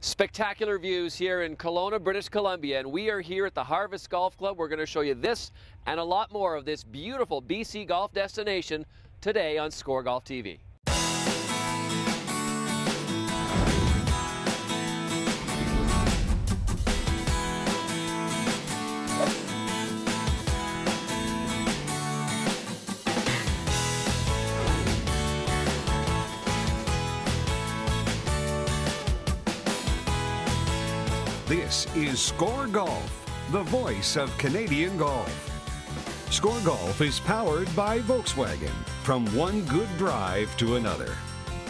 Spectacular views here in Kelowna, British Columbia, and we are here at the Harvest Golf Club. We're going to show you this and a lot more of this beautiful BC golf destination today on SCOREGolf TV. This is Score Golf, the voice of Canadian golf. Score Golf is powered by Volkswagen, from one good drive to another.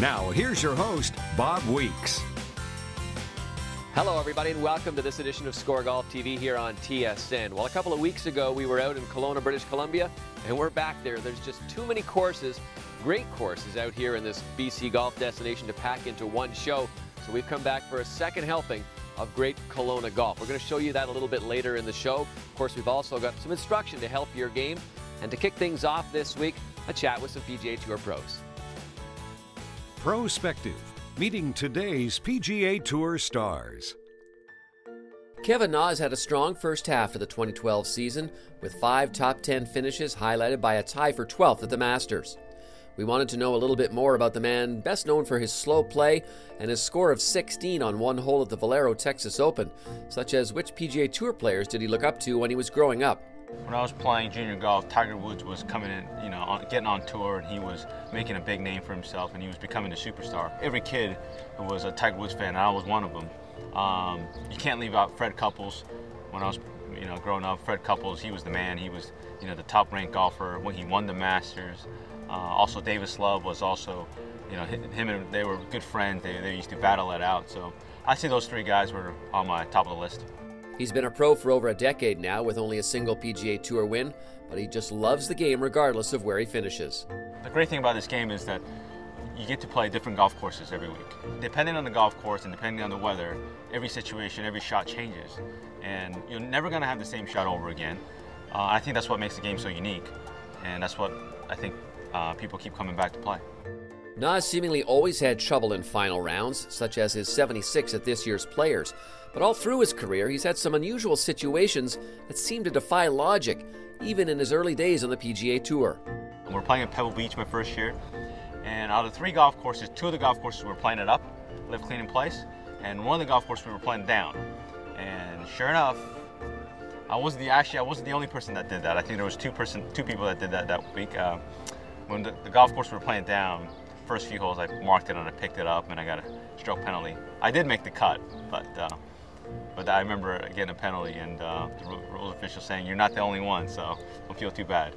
Now, here's your host, Bob Weeks. Hello, everybody, and welcome to this edition of SCOREGolf TV here on TSN. Well, a couple of weeks ago, we were out in Kelowna, British Columbia, and we're back there. There's just too many courses, great courses out here in this BC golf destination to pack into one show. So we've come back for a second helping of great Kelowna golf. We're going to show you that a little bit later in the show. Of course, we've also got some instruction to help your game. And to kick things off this week, a chat with some PGA Tour pros. Prospective, meeting today's PGA Tour stars. Kevin Na has had a strong first half of the 2012 season with 5 top 10 finishes highlighted by a tie for 12th at the Masters. We wanted to know a little bit more about the man best known for his slow play and his score of 16 on one hole at the Valero Texas Open, such as which PGA Tour players did he look up to when he was growing up? When I was playing junior golf, Tiger Woods was coming in, getting on tour, and he was making a big name for himself, and he was becoming a superstar. Every kid was a Tiger Woods fan, and I was one of them. You can't leave out Fred Couples. When I was, growing up, Fred Couples, he was the man. He was, the top-ranked golfer when he won the Masters. Also, Davis Love was also, him and they were good friends. They used to battle it out. So I say those 3 guys were on my top of the list. He's been a pro for over a decade now with only a single PGA Tour win, but he just loves the game regardless of where he finishes. The great thing about this game is that you get to play different golf courses every week. Depending on the golf course and depending on the weather, every situation, every shot changes. And you're never going to have the same shot over again. I think that's what makes the game so unique. And that's what I think people keep coming back to play. Na has seemingly always had trouble in final rounds, such as his 76 at this year's Players. But all through his career, he's had some unusual situations that seem to defy logic, even in his early days on the PGA Tour. We're playing at Pebble Beach my first year, and out of 3 golf courses, 2 of the golf courses we were playing it up, live clean in place, and one of the golf courses we were playing down. And sure enough, I wasn't the only person that did that. I think there was 2 people that did that week. When the golf course we were playing down, first few holes I marked it and I picked it up and I got a stroke penalty. I did make the cut, but I remember getting a penalty and the rules official saying, "You're not the only one, so don't feel too bad."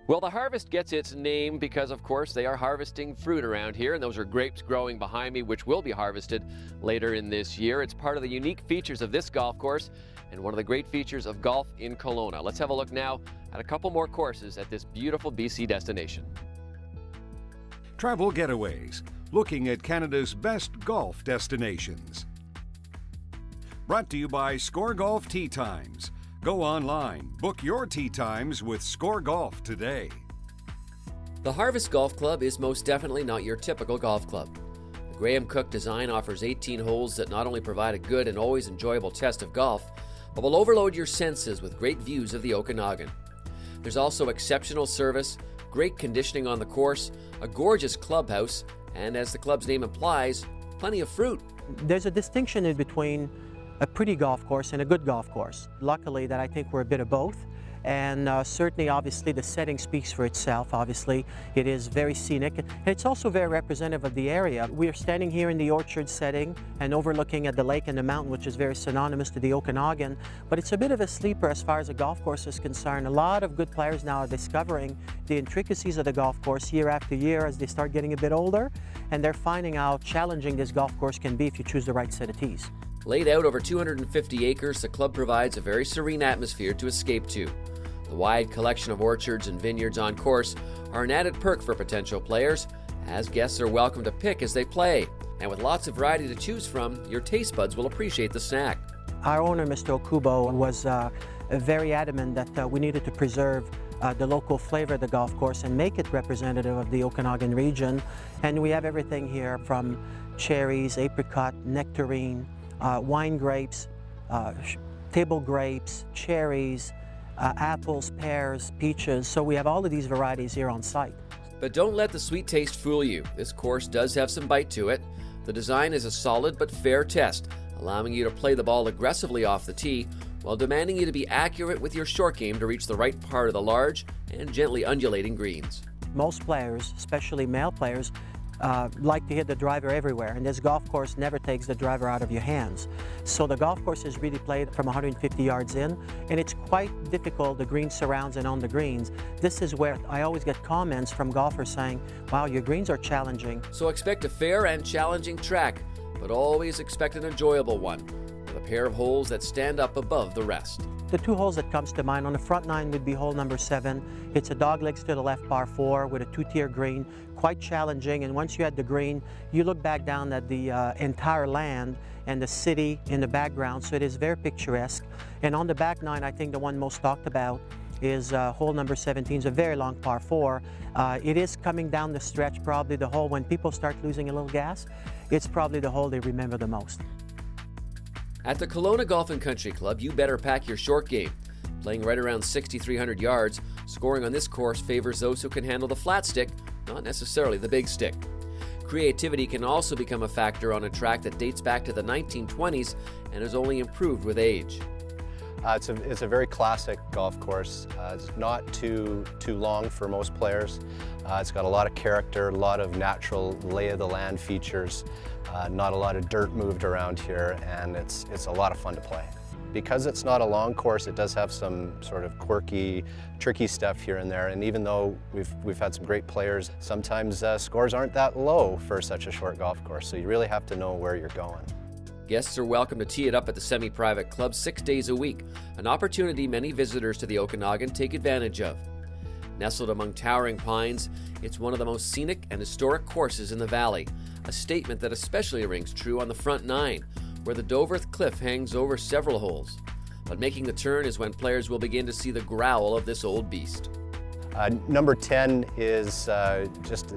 Well, the Harvest gets its name because, of course, they are harvesting fruit around here, and those are grapes growing behind me, which will be harvested later in this year. It's part of the unique features of this golf course and one of the great features of golf in Kelowna. Let's have a look now at a couple more courses at this beautiful BC destination. Travel Getaways, looking at Canada's best golf destinations. Brought to you by Score Golf Tee Times. Go online, book your tee times with Score Golf today. The Harvest Golf Club is most definitely not your typical golf club. The Graham Cook design offers 18 holes that not only provide a good and always enjoyable test of golf, but will overload your senses with great views of the Okanagan. There's also exceptional service, great conditioning on the course, a gorgeous clubhouse, and as the club's name implies, plenty of fruit. There's a distinction in between a pretty golf course and a good golf course. Luckily that I think we're a bit of both. And certainly, obviously, the setting speaks for itself. Obviously, it is very scenic. And it's also very representative of the area. We are standing here in the orchard setting and overlooking at the lake and the mountain, which is very synonymous to the Okanagan. But it's a bit of a sleeper as far as a golf course is concerned. A lot of good players now are discovering the intricacies of the golf course year after year as they start getting a bit older. And they're finding how challenging this golf course can be if you choose the right set of tees. Laid out over 250 acres, the club provides a very serene atmosphere to escape to. The wide collection of orchards and vineyards on course are an added perk for potential players, as guests are welcome to pick as they play. And with lots of variety to choose from, your taste buds will appreciate the snack. Our owner, Mr. Okubo, was very adamant that we needed to preserve the local flavor of the golf course and make it representative of the Okanagan region. And we have everything here from cherries, apricot, nectarine, wine grapes, table grapes, cherries, apples, pears, peaches. So we have all of these varieties here on site. But don't let the sweet taste fool you. This course does have some bite to it. The design is a solid but fair test, allowing you to play the ball aggressively off the tee while demanding you to be accurate with your short game to reach the right part of the large and gently undulating greens. Most players, especially male players, like to hit the driver everywhere, and this golf course never takes the driver out of your hands. So the golf course is really played from 150 yards in, and it's quite difficult, the green surrounds and on the greens. This is where I always get comments from golfers saying, wow, your greens are challenging. So expect a fair and challenging track, but always expect an enjoyable one, with a pair of holes that stand up above the rest. The two holes that comes to mind on the front nine would be hole number 7. It's a doglegs to the left par 4 with a 2-tier green, quite challenging, and once you had the green, you look back down at the entire land and the city in the background, so it is very picturesque. And on the back nine, I think the one most talked about is hole number 17. It's a very long par 4. It is coming down the stretch, probably the hole when people start losing a little gas, it's probably the hole they remember the most. At the Kelowna Golf and Country Club, you better pack your short game. Playing right around 6,300 yards, scoring on this course favors those who can handle the flat stick, not necessarily the big stick. Creativity can also become a factor on a track that dates back to the 1920s and has only improved with age. It's a very classic golf course. It's not too long for most players. It's got a lot of character, a lot of natural lay of the land features, not a lot of dirt moved around here, and it's a lot of fun to play. Because it's not a long course, it does have some sort of quirky, tricky stuff here and there, and even though we've had some great players, sometimes scores aren't that low for such a short golf course, so you really have to know where you're going. Guests are welcome to tee it up at the semi-private club 6 days a week, an opportunity many visitors to the Okanagan take advantage of. Nestled among towering pines, it's one of the most scenic and historic courses in the valley, a statement that especially rings true on the front nine, where the Doverth Cliff hangs over several holes. But making the turn is when players will begin to see the growl of this old beast. Number 10 is just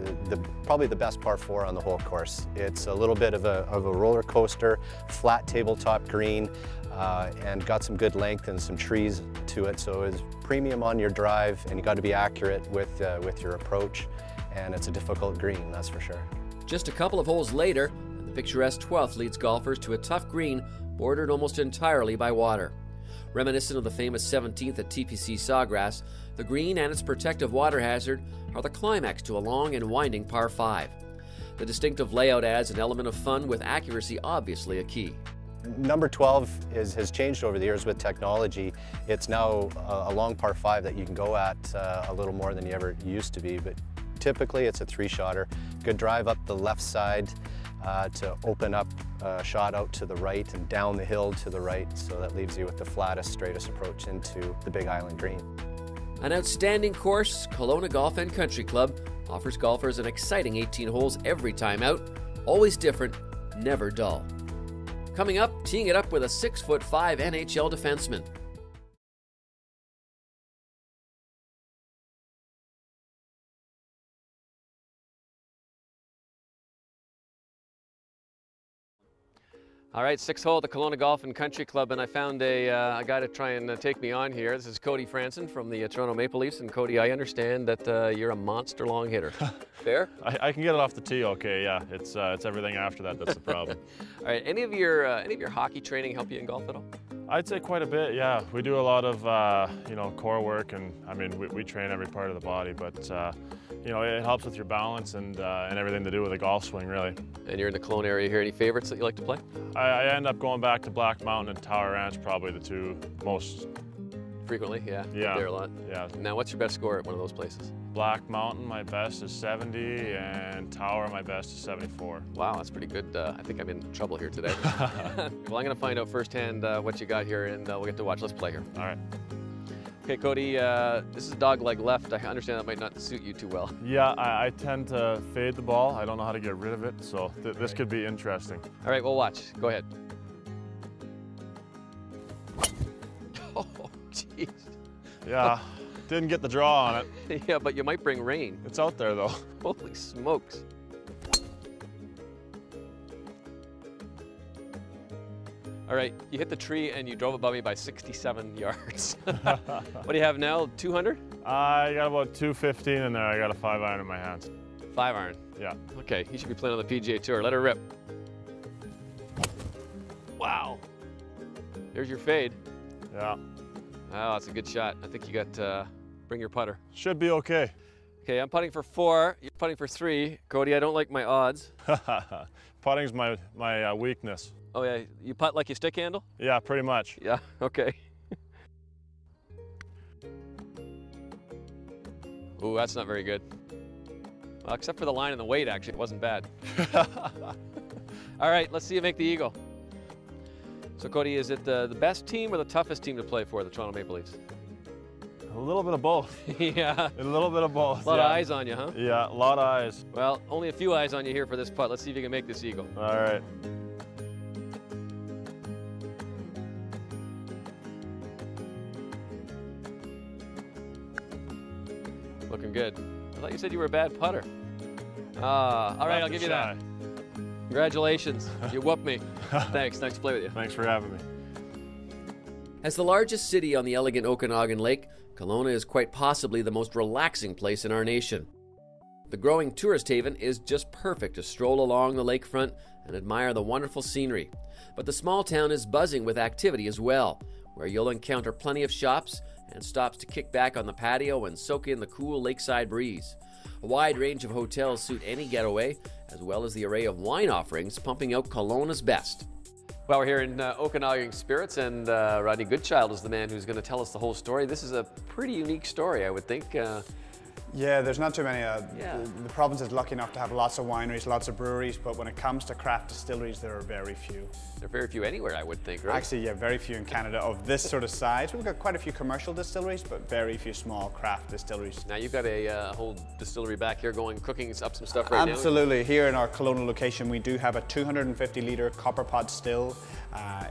probably the best par 4 on the whole course. It's a little bit of a roller coaster, flat tabletop green, and got some good length and some trees to it, so it's premium on your drive, and you got to be accurate with your approach, and it's a difficult green, that's for sure. Just a couple of holes later, the picturesque 12th leads golfers to a tough green bordered almost entirely by water. Reminiscent of the famous 17th at TPC Sawgrass, the green and its protective water hazard are the climax to a long and winding par 5. The distinctive layout adds an element of fun, with accuracy obviously a key. Number 12 has changed over the years with technology. It's now a long par 5 that you can go at a little more than you ever used to be, but typically it's a 3-shotter. Good drive up the left side to open up a shot out to the right and down the hill to the right, so that leaves you with the flattest, straightest approach into the Big Island green. An outstanding course, Kelowna Golf and Country Club offers golfers an exciting 18 holes every time out, always different, never dull. Coming up, teeing it up with a 6'5" NHL defenseman. All right, 6th hole at the Kelowna Golf and Country Club, and I found a guy to try and take me on here. This is Cody Franson from the Toronto Maple Leafs, and Cody, I understand that you're a monster long hitter. Fair? I can get it off the tee, okay. Yeah, it's everything after that that's the problem. All right, any of your hockey training help you in golf at all? I'd say quite a bit. Yeah, we do a lot of core work, and I mean we train every part of the body, but it helps with your balance and everything to do with a golf swing, really. And you're in the Kelowna area here. Any favorites that you like to play? I end up going back to Black Mountain and Tower Ranch, probably the two most frequently. Yeah. There a lot. Yeah. Now, what's your best score at one of those places? Black Mountain, my best is 70, and Tower, my best is 74. Wow, that's pretty good. I think I'm in trouble here today. Well, I'm going to find out firsthand what you got here, and we'll get to watch. Let's play here. All right. Okay, Cody, this is dog leg left. I understand that might not suit you too well. Yeah, I tend to fade the ball. I don't know how to get rid of it, so this could be interesting. All right, we'll watch. Go ahead. Oh, jeez. Yeah, didn't get the draw on it. Yeah, but you might bring rain. It's out there, though. Holy smokes. All right, you hit the tree and you drove above me by 67 yards. What do you have now, 200? I got about 215 in there. I got a 5-iron in my hands. 5-iron? Yeah. Okay, you should be playing on the PGA Tour. Let her rip. Wow. There's your fade. Yeah. Oh, that's a good shot. I think you got, bring your putter. Should be okay. Okay, I'm putting for 4, you're putting for 3. Cody, I don't like my odds. Putting's my weakness. Oh yeah, you putt like you stick handle? Yeah, pretty much. Yeah, okay. Ooh, that's not very good. Well, except for the line and the weight, actually, it wasn't bad. All right, let's see you make the eagle. So Cody, is it the best team or the toughest team to play for, the Toronto Maple Leafs? A little bit of both. Yeah. A little bit of both. A lot of eyes on you, huh? Yeah, a lot of eyes. Well, only a few eyes on you here for this putt. Let's see if you can make this eagle. All right. Looking good. I thought you said you were a bad putter. All right, I'll give you that. Congratulations. You whooped me. Thanks. Nice to play with you. Thanks for having me. As the largest city on the elegant Okanagan Lake, Kelowna is quite possibly the most relaxing place in our nation. The growing tourist haven is just perfect to stroll along the lakefront and admire the wonderful scenery. But the small town is buzzing with activity as well, where you'll encounter plenty of shops and stops to kick back on the patio and soak in the cool lakeside breeze. A wide range of hotels suit any getaway, as well as the array of wine offerings pumping out Kelowna's best. Well, we're here in Okanagan Spirits, and Rodney Goodchild is the man who's going to tell us the whole story. This is a pretty unique story, I would think. Yeah, there's not too many. The province is lucky enough to have lots of wineries, lots of breweries, but when it comes to craft distilleries, there are very few. There are very few anywhere, I would think, right? Actually, yeah, very few in Canada of this sort of size. We've got quite a few commercial distilleries, but very few small craft distilleries. Now, you've got a whole distillery back here going, cooking up some stuff right now. Absolutely. Here in our Kelowna location, we do have a 250-litre copper pot still.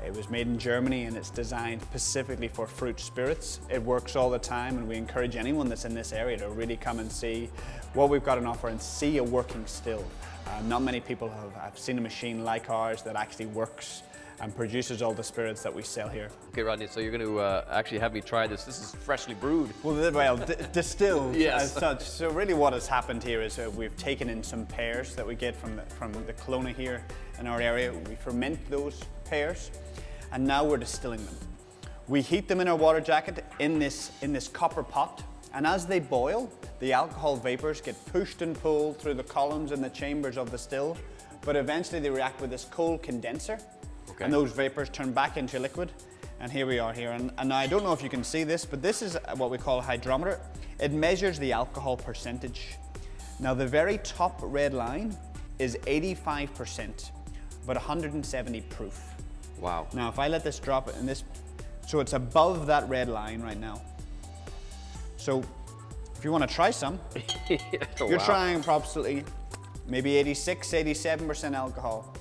It was made in Germany and it's designed specifically for fruit spirits. It works all the time, and we encourage anyone that's in this area to really come and see what we've got on offer and see a working still. Not many people have seen a machine like ours that actually works and produces all the spirits that we sell here. Okay, Rodney, so you're going to actually have me try this. This is freshly brewed. Well, distilled yes. As such. So really what has happened here is we've taken in some pears that we get from the Kelowna here in our area. We ferment those pears, and now we're distilling them. We heat them in our water jacket in this copper pot, and as they boil, the alcohol vapors get pushed and pulled through the columns and the chambers of the still, but eventually they react with this cold condenser. Okay. And those vapors turn back into liquid, and here we are here. And now I don't know if you can see this, but this is what we call a hydrometer. It measures the alcohol percentage. Now the very top red line is 85%, but 170 proof. Wow. Now if I let this drop in this, so it's above that red line right now. So if you want to try some, you're trying probably maybe 86, 87% alcohol.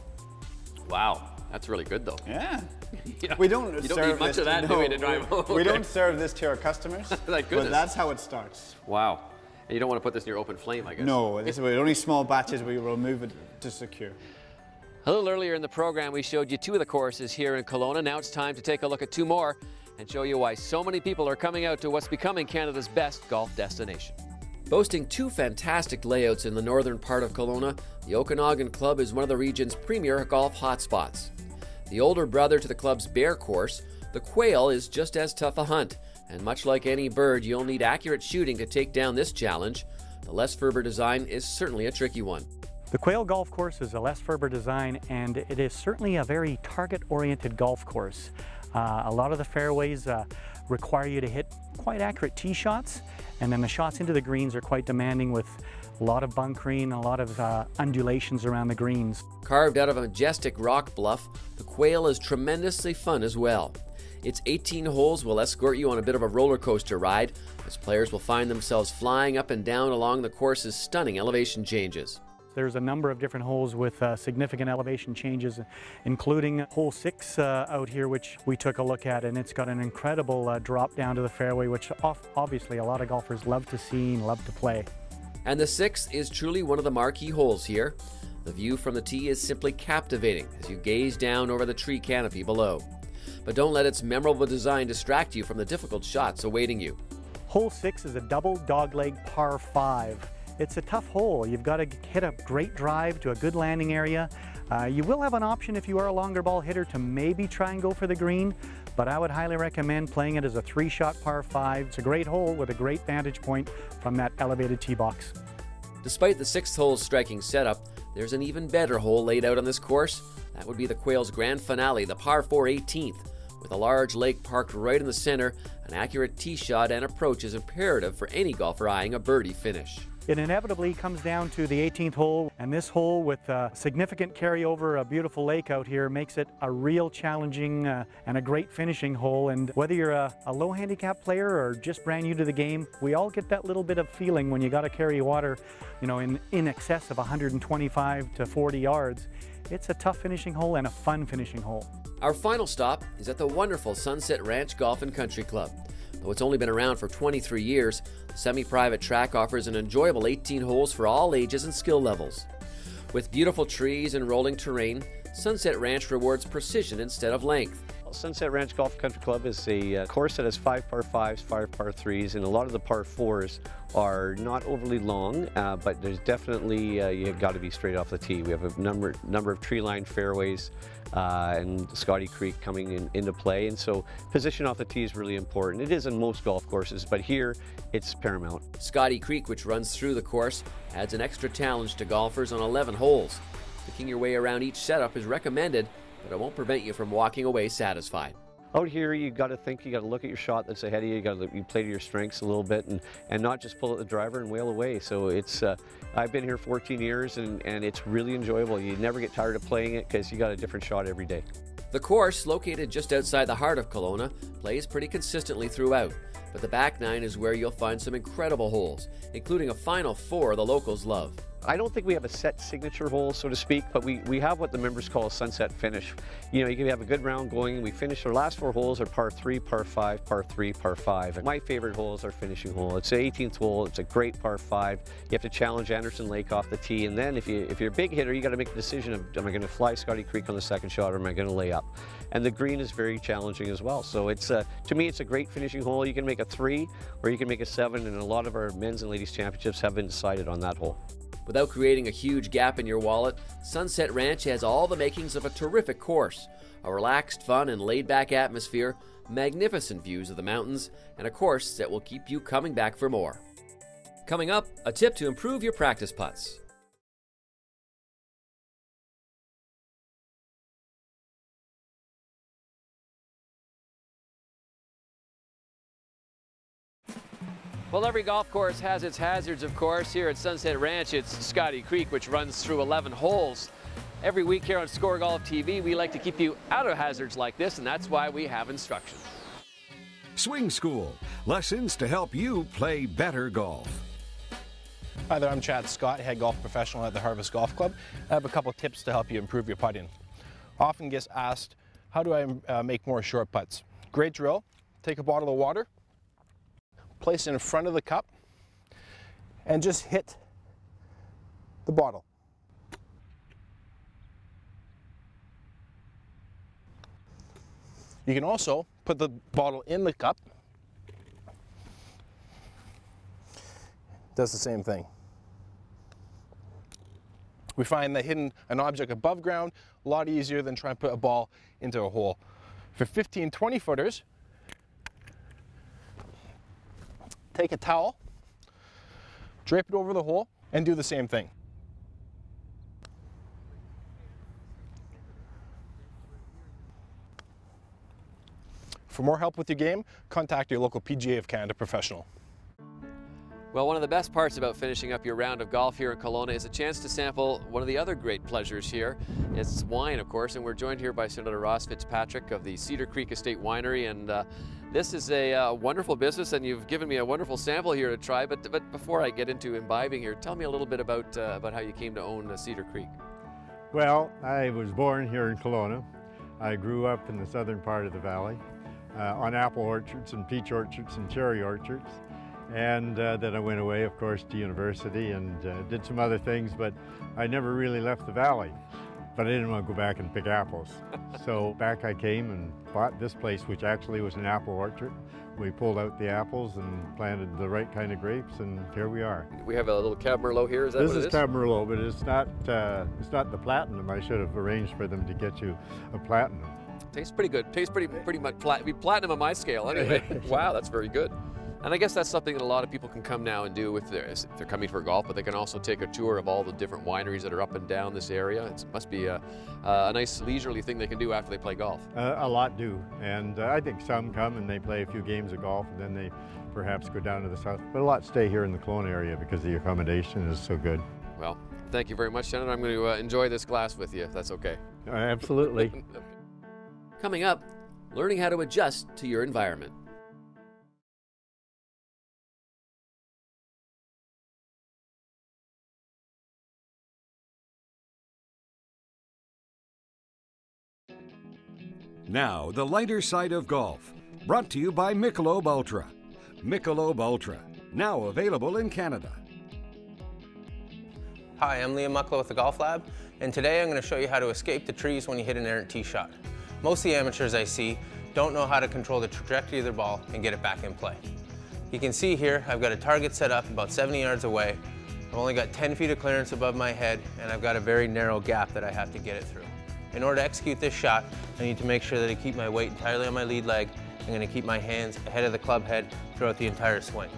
Wow. That's really good, though. Yeah. You we don't need serve much this of that, do we, to drive home? We don't serve this to our customers, Thank goodness. But that's how it starts. Wow. And you don't want to put this near open flame, I guess. No, this is only small batches. We will remove it to secure. A little earlier in the program, we showed you 2 of the courses here in Kelowna. Now it's time to take a look at 2 more and show you why so many people are coming out to what's becoming Canada's best golf destination. Boasting 2 fantastic layouts in the northern part of Kelowna, the Okanagan Club is one of the region's premier golf hotspots. The older brother to the club's Bear course, the Quail is just as tough a hunt, and much like any bird, you'll need accurate shooting to take down this challenge. The Les Ferber design is certainly a tricky one. The Quail Golf Course is a Les Ferber design, and it is certainly a very target-oriented golf course. A lot of the fairways require you to hit quite accurate tee shots, and then the shots into the greens are quite demanding with a lot of bunkering, a lot of undulations around the greens. Carved out of a majestic rock bluff, the Quail is tremendously fun as well. Its 18 holes will escort you on a bit of a roller coaster ride, as players will find themselves flying up and down along the course's stunning elevation changes. There's a number of different holes with significant elevation changes, including hole 6 out here, which we took a look at, and it's got an incredible drop down to the fairway, which obviously a lot of golfers love to see and love to play. And the 6th is truly one of the marquee holes here. The view from the tee is simply captivating as you gaze down over the tree canopy below. But don't let its memorable design distract you from the difficult shots awaiting you. Hole 6 is a double dogleg par 5. It's a tough hole. You've got to hit a great drive to a good landing area. You will have an option if you are a longer ball hitter to maybe try and go for the green, but I would highly recommend playing it as a 3-shot par 5. It's a great hole with a great vantage point from that elevated tee box. Despite the 6th hole's striking setup, there's an even better hole laid out on this course. That would be the Quail's grand finale, the par 4 18th. With a large lake parked right in the center, an accurate tee shot and approach is imperative for any golfer eyeing a birdie finish. It inevitably comes down to the 18th hole, and this hole with a significant carryover, a beautiful lake out here, makes it a real challenging and a great finishing hole. And whether you're a low handicap player or just brand new to the game, we all get that little bit of feeling when you got to carry water, you know, in excess of 125 to 40 yards. It's a tough finishing hole and a fun finishing hole. Our final stop is at the wonderful Sunset Ranch Golf and Country Club. Though it's only been around for 23 years, the semi-private track offers an enjoyable 18 holes for all ages and skill levels. With beautiful trees and rolling terrain, Sunset Ranch rewards precision instead of length. Sunset Ranch Golf Country Club is a course that has 5 par 5s, 5 par 3s, and a lot of the par 4s are not overly long, but there's definitely, you've got to be straight off the tee. We have a number of tree-lined fairways and Scotty Creek coming into play, and so position off the tee is really important. It is in most golf courses, but here it's paramount. Scotty Creek, which runs through the course, adds an extra challenge to golfers on 11 holes. Picking your way around each setup is recommended, but it won't prevent you from walking away satisfied. Out here, you got to think, you got to look at your shot that's ahead of you. You got to play to your strengths a little bit, and not just pull at the driver and wail away. So it's, I've been here 14 years, and it's really enjoyable. You never get tired of playing it because you got a different shot every day. The course, located just outside the heart of Kelowna, plays pretty consistently throughout. But the back nine is where you'll find some incredible holes, including a final 4 the locals love. I don't think we have a set signature hole, so to speak, but we have what the members call a sunset finish. You know, you can have a good round going. We finish our last 4 holes are par 3, par 5, par 3, par 5. And my favorite hole is our finishing hole. It's the 18th hole. It's a great par 5. You have to challenge Anderson Lake off the tee, and then if you're a big hitter, you got to make the decision of, am I going to fly Scotty Creek on the second shot, or am I going to lay up? And the green is very challenging as well. So it's to me, it's a great finishing hole. You can make a 3 or you can make a 7, and a lot of our men's and ladies championships have been decided on that hole. Without creating a huge gap in your wallet, Sunset Ranch has all the makings of a terrific course. A relaxed, fun, and laid-back atmosphere, magnificent views of the mountains, and a course that will keep you coming back for more. Coming up, a tip to improve your practice putts. Well, every golf course has its hazards, of course. Here at Sunset Ranch, it's Scotty Creek, which runs through 11 holes. Every week here on SCOREGolf TV, we like to keep you out of hazards like this, and that's why we have instruction. Swing School, lessons to help you play better golf. Hi there, I'm Chad Scott, head golf professional at the Harvest Golf Club. I have a couple tips to help you improve your putting. Often gets asked, how do I make more short putts? Great drill. Take a bottle of water, place it in front of the cup, and just hit the bottle. You can also put the bottle in the cup. Does the same thing. We find that hitting an object above ground a lot easier than trying to put a ball into a hole. For 15, 20 footers, take a towel, drape it over the hole, and do the same thing. For more help with your game, contact your local PGA of Canada professional. Well, one of the best parts about finishing up your round of golf here in Kelowna is a chance to sample one of the other great pleasures here. It's wine, of course, and we're joined here by Senator Ross Fitzpatrick of the Cedar Creek Estate Winery, and this is a wonderful business, and you've given me a wonderful sample here to try. But before I get into imbibing here, tell me a little bit about how you came to own Cedar Creek. Well, I was born here in Kelowna. I grew up in the southern part of the valley on apple orchards and peach orchards and cherry orchards. And then I went away, of course, to university and did some other things, but I never really left the valley. But I didn't want to go back and pick apples. So back I came and bought this place, which actually was an apple orchard. We pulled out the apples and planted the right kind of grapes, and here we are. We have a little Cab Merlot here, is that what it is? This is Cab Merlot, but it's not the platinum. I should have arranged for them to get you a platinum. Tastes pretty good. Tastes pretty much platinum on my scale anyway. Wow, that's very good. And I guess that's something that a lot of people can come now and do if they're coming for golf, but they can also take a tour of all the different wineries that are up and down this area. It must be a nice leisurely thing they can do after they play golf. A lot do, and I think some come and they play a few games of golf and then they perhaps go down to the south, but a lot stay here in the Kelowna area because the accommodation is so good. Well, thank you very much, Senator. I'm going to enjoy this glass with you, if that's okay. Absolutely. Coming up, learning how to adjust to your environment. Now, the lighter side of golf. Brought to you by Michelob Ultra. Michelob Ultra, now available in Canada. Hi, I'm Liam Mucklow with the Golf Lab, and today I'm going to show you how to escape the trees when you hit an errant tee shot. Most of the amateurs I see don't know how to control the trajectory of their ball and get it back in play. You can see here I've got a target set up about 70 yards away. I've only got 10 feet of clearance above my head, and I've got a very narrow gap that I have to get it through. In order to execute this shot, I need to make sure that I keep my weight entirely on my lead leg. I'm going to keep my hands ahead of the club head throughout the entire swing.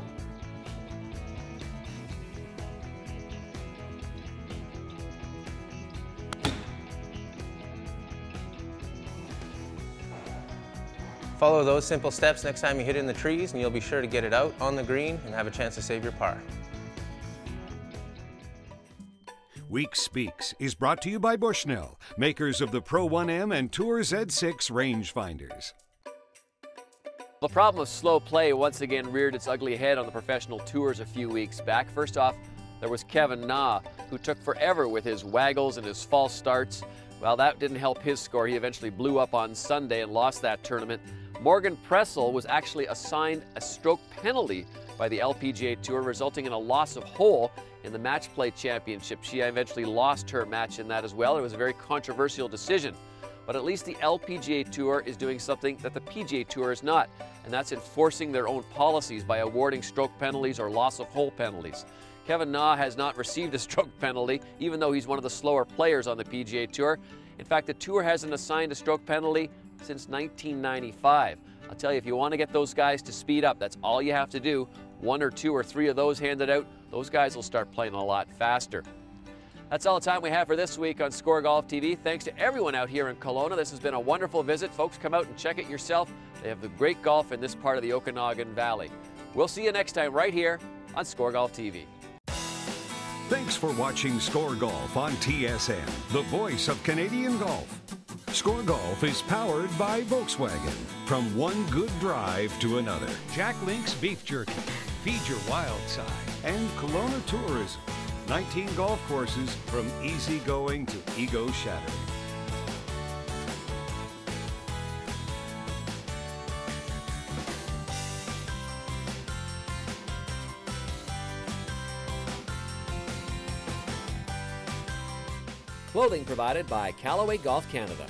Follow those simple steps next time you hit it in the trees, and you'll be sure to get it out on the green and have a chance to save your par. Week Speaks is brought to you by Bushnell, makers of the Pro 1M and Tour Z6 rangefinders. The problem of slow play once again reared its ugly head on the professional tours a few weeks back. First off, there was Kevin Na, who took forever with his waggles and his false starts. Well, that didn't help his score. He eventually blew up on Sunday and lost that tournament. Morgan Pressel was actually assigned a stroke penalty by the LPGA Tour, resulting in a loss of hole in the match play championship. She eventually lost her match in that as well. It was a very controversial decision. But at least the LPGA Tour is doing something that the PGA Tour is not, and that's enforcing their own policies by awarding stroke penalties or loss of hole penalties. Kevin Na has not received a stroke penalty, even though he's one of the slower players on the PGA Tour. In fact, the Tour hasn't assigned a stroke penalty since 1995. I'll tell you, if you want to get those guys to speed up, that's all you have to do. 1 or 2 or 3 of those handed out, those guys will start playing a lot faster. That's all the time we have for this week on Score Golf TV. Thanks to everyone out here in Kelowna. This has been a wonderful visit. Folks, come out and check it yourself. They have the great golf in this part of the Okanagan Valley. We'll see you next time right here on Score Golf TV. Thanks for watching Score Golf on TSN, the voice of Canadian golf. Score Golf is powered by Volkswagen. From one good drive to another. Jack Link's Beef Jerky, Feed Your Wild Side, and Kelowna Tourism. 19 golf courses from easygoing to ego-shattering. Clothing provided by Callaway Golf Canada.